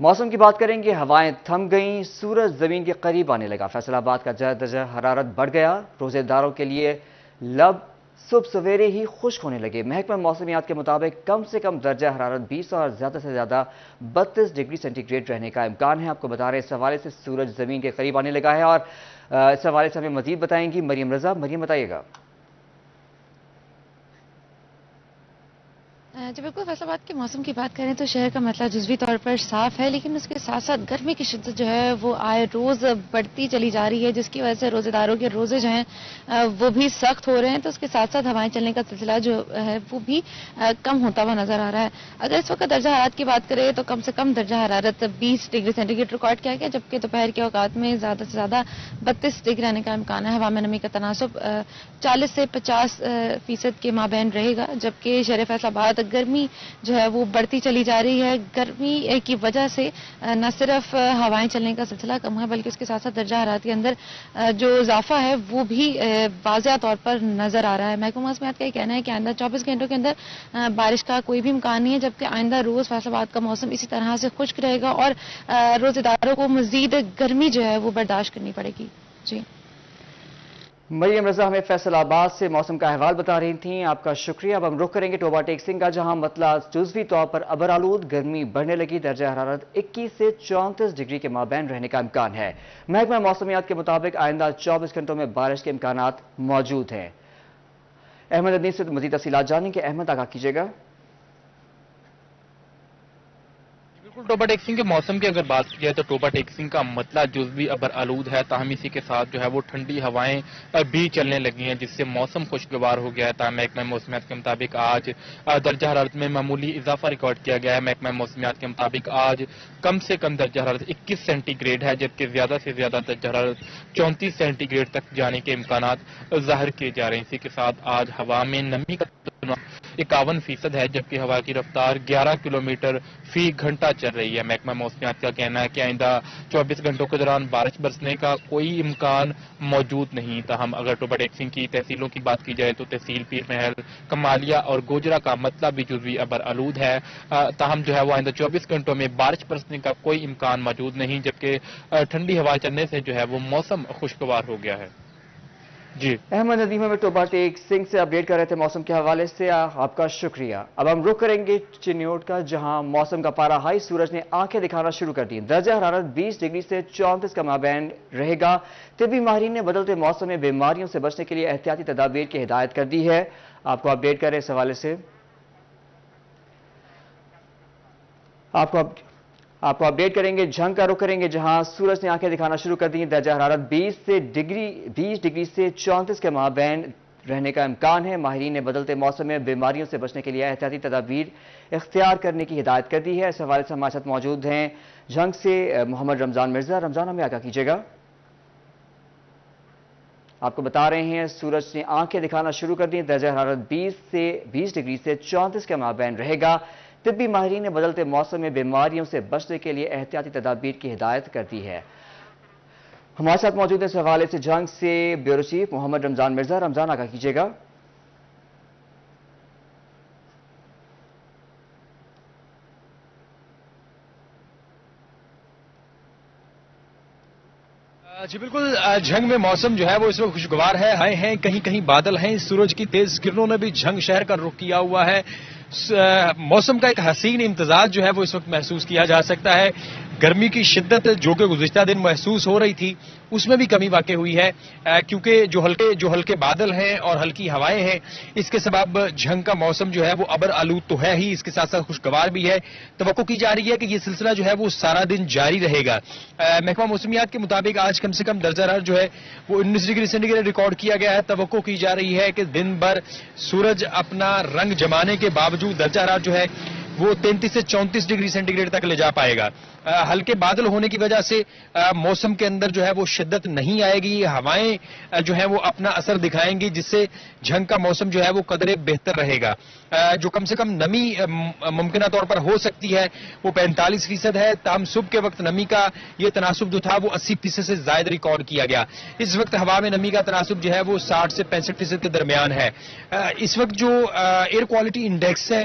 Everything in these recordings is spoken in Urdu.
موسم کی بات کریں گے، ہوائیں تھم گئیں، سورج زمین کے قریب آنے لگا، فیصل آباد کا درجہ حرارت بڑھ گیا، روزے داروں کے لیے لب صبح سویرے ہی خشک ہونے لگے۔ محکمہ موسمیات کے مطابق کم سے کم درجہ حرارت 20 اور زیادہ سے زیادہ 32 ڈگری سینٹی گریڈ رہنے کا امکان ہے۔ آپ کو بتا رہے ہیں اس حوالے سے سورج زمین کے قریب آنے لگا ہے، اور اس حوالے سے ہمیں مزید بتائیں گی مریم رضا۔ مریم، بتائیے گا۔ جب بالکل فیصل آباد کے موسم کی بات کریں تو شہر کا مسئلہ جزوی طور پر صاف ہے، لیکن اس کے ساتھ ساتھ گرمی کی شدت جو ہے وہ آئے روز بڑھتی چلی جا رہی ہے، جس کی وجہ سے روزے داروں کے روزے جو ہیں وہ بھی سخت ہو رہے ہیں۔ تو اس کے ساتھ ساتھ ہوائیں چلنے کا سلسلہ جو ہے وہ بھی کم ہوتا ہوا نظر آ رہا ہے۔ اگر اس وقت درجہ حرارت کی بات کریں تو کم سے کم درجہ حرارت 20 ڈگری سینٹی گریڈ ریکارڈ کیا گیا، جبکہ دوپہر کے اوقات میں زیادہ سے زیادہ 32 ڈگری رہنے کا امکان ہے۔ ہوا میں نمی کا تناسب 40 سے 50% کے مابین رہے گا، جبکہ شہر فیصل آباد گرمی جو ہے وہ بڑھتی چلی جا رہی ہے۔ گرمی کی وجہ سے نہ صرف ہوائیں چلنے کا سلسلہ کم ہے، بلکہ اس کے ساتھ ساتھ درجہ حرارت کے اندر جو اضافہ ہے وہ بھی واضح طور پر نظر آ رہا ہے۔ محکمہ موسمیات کا یہ کہنا ہے کہ آئندہ 24 گھنٹوں کے اندر بارش کا کوئی بھی امکان نہیں ہے، جبکہ آئندہ روز فیصل آباد کا موسم اسی طرح سے خشک رہے گا اور روزے داروں کو مزید گرمی جو ہے وہ برداشت کرنی پڑے گی۔ جی مریم رضا ہمیں فیصل آباد سے موسم کا احوال بتا رہی تھیں، آپ کا شکریہ۔ اب ہم رخ کریں گے ٹوبا ٹیک سنگھ کا، جہاں مطلع جزوی طور پر ابر آلود، گرمی بڑھنے لگی، درجہ حرارت 21 سے 34 ڈگری کے مابین رہنے کا امکان ہے۔ محکمہ موسمیات کے مطابق آئندہ 24 گھنٹوں میں بارش کے امکانات موجود ہیں۔ احمد ندیم سے مزید تفصیلات جانیں گے۔ احمد، آگاہ کیجیے گا۔ ٹوبا ٹیک سنگھ کے موسم کی اگر بات کی جائے تو ٹوبا ٹیک سنگھ کا مطلع جزوی ابر آلود ہے، تاہم اسی کے ساتھ جو ہے وہ ٹھنڈی ہوائیں بھی چلنے لگی ہیں، جس سے موسم خوشگوار ہو گیا ہے۔ تاہم محکمہ موسمیات کے مطابق آج درجہ حرارت میں معمولی اضافہ ریکارڈ کیا گیا ہے۔ محکمہ موسمیات کے مطابق آج کم سے کم درجہ حرارت 21 سینٹی گریڈ ہے، جبکہ زیادہ سے زیادہ درجہ حرارت 34 سینٹی گریڈ تک جانے کے امکانات ظاہر کیے جا رہے ہیں۔ اسی کے ساتھ آج ہوا میں نمی کا 51% ہے، جبکہ ہوا کی رفتار 11 کلومیٹر فی گھنٹہ چل رہی ہے۔ محکمہ موسمیات کا کہنا ہے کہ آئندہ 24 گھنٹوں کے دوران بارش برسنے کا کوئی امکان موجود نہیں۔ تاہم اگر ٹوبا ٹیک سنگھ کی تحصیلوں کی بات کی جائے تو تحصیل پیر محل، کمالیہ اور گوجرا کا مطلب بھی جزوی ابر آلود ہے، تاہم جو ہے وہ آئندہ 24 گھنٹوں میں بارش برسنے کا کوئی امکان موجود نہیں، جبکہ ٹھنڈی ہوا چلنے سے جو ہے وہ موسم خوشگوار ہو گیا ہے۔ جی احمد ندیم میں ٹوبا ٹیک سنگھ سے اپڈیٹ کر رہے تھے موسم کے حوالے سے، آپ کا شکریہ۔ اب ہم رخ کریں گے چنیوٹ کا، جہاں موسم کا پارا ہائی، سورج نے آنکھیں دکھانا شروع کر دی، درجہ حرارت 20 ڈگری سے 34 کا مابین رہے گا۔ طبی ماہرین نے بدلتے موسم میں بیماریوں سے بچنے کے لیے احتیاطی تدابیر کی ہدایت کر دی ہے۔ آپ کو اپڈیٹ کر رہے اس حوالے سے، آپ کو اپڈیٹ کریں گے، جھنگ کا رخ کریں گے، جہاں سورج نے آنکھیں دکھانا شروع کر دی، درجہ حرارت 20 ڈگری سے 34 کے مابین رہنے کا امکان ہے۔ ماہرین نے بدلتے موسم میں بیماریوں سے بچنے کے لیے احتیاطی تدابیر اختیار کرنے کی ہدایت کر دی ہے۔ اس حوالے سے ہمارے ساتھ موجود ہیں جھنگ سے محمد رمضان مرزا۔ رمضان، ہمیں آگاہ کیجیے گا۔ آپ کو بتا رہے ہیں سورج نے آنکھیں دکھانا شروع کر دی، درجہ حرارت 20 ڈگری سے 34 کے مابین رہے گا۔ طبی ماہرین نے بدلتے موسم میں بیماریوں سے بچنے کے لیے احتیاطی تدابیر کی ہدایت کر دی ہے۔ ہمارے ساتھ موجود ہیں اس حوالے سے جنگ سے بیورو چیف محمد رمضان مرزا۔ رمضان، آگاہ کیجیے گا۔ جی بالکل، جھنگ میں موسم جو ہے وہ اس وقت خوشگوار ہے، ہائے ہیں کہیں کہیں بادل ہیں، سورج کی تیز کرنوں نے بھی جھنگ شہر کا رخ کیا ہوا ہے۔ موسم کا ایک حسین امتزاج جو ہے وہ اس وقت محسوس کیا جا سکتا ہے۔ گرمی کی شدت جو کہ گزشتہ دن محسوس ہو رہی تھی اس میں بھی کمی واقع ہوئی ہے، کیونکہ جو ہلکے بادل ہیں اور ہلکی ہوائیں ہیں، اس کے سبب جھنگ کا موسم جو ہے وہ ابر آلود تو ہے ہی، اس کے ساتھ ساتھ خوشگوار بھی ہے۔ توقع کی جا رہی ہے کہ یہ سلسلہ جو ہے وہ سارا دن جاری رہے گا۔ محکمہ موسمیات کے مطابق آج کم سے کم درجہ حرارت جو ہے وہ 19 ڈگری سینٹی گریڈ ریکارڈ کیا گیا ہے۔ توقع کی جا رہی ہے کہ دن بھر سورج اپنا رنگ جمانے کے باوجود درجہ حرارت جو ہے وہ 33 سے 34 ڈگری سینٹی گریڈ تک لے جا پائے گا۔ ہلکے بادل ہونے کی وجہ سے موسم کے اندر جو ہے وہ شدت نہیں آئے گی، ہوائیں جو ہے وہ اپنا اثر دکھائیں گی، جس سے جھنگ کا موسم جو ہے وہ قدرے بہتر رہے گا۔ جو کم سے کم نمی ممکنہ طور پر ہو سکتی ہے وہ 45% ہے، تاہم صبح کے وقت نمی کا یہ تناسب جو تھا وہ 80% سے زائد ریکارڈ کیا گیا۔ اس وقت ہوا میں نمی کا تناسب جو ہے وہ 60 سے 65% کے درمیان ہے۔ اس وقت جو ایئر کوالٹی انڈیکس ہے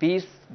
20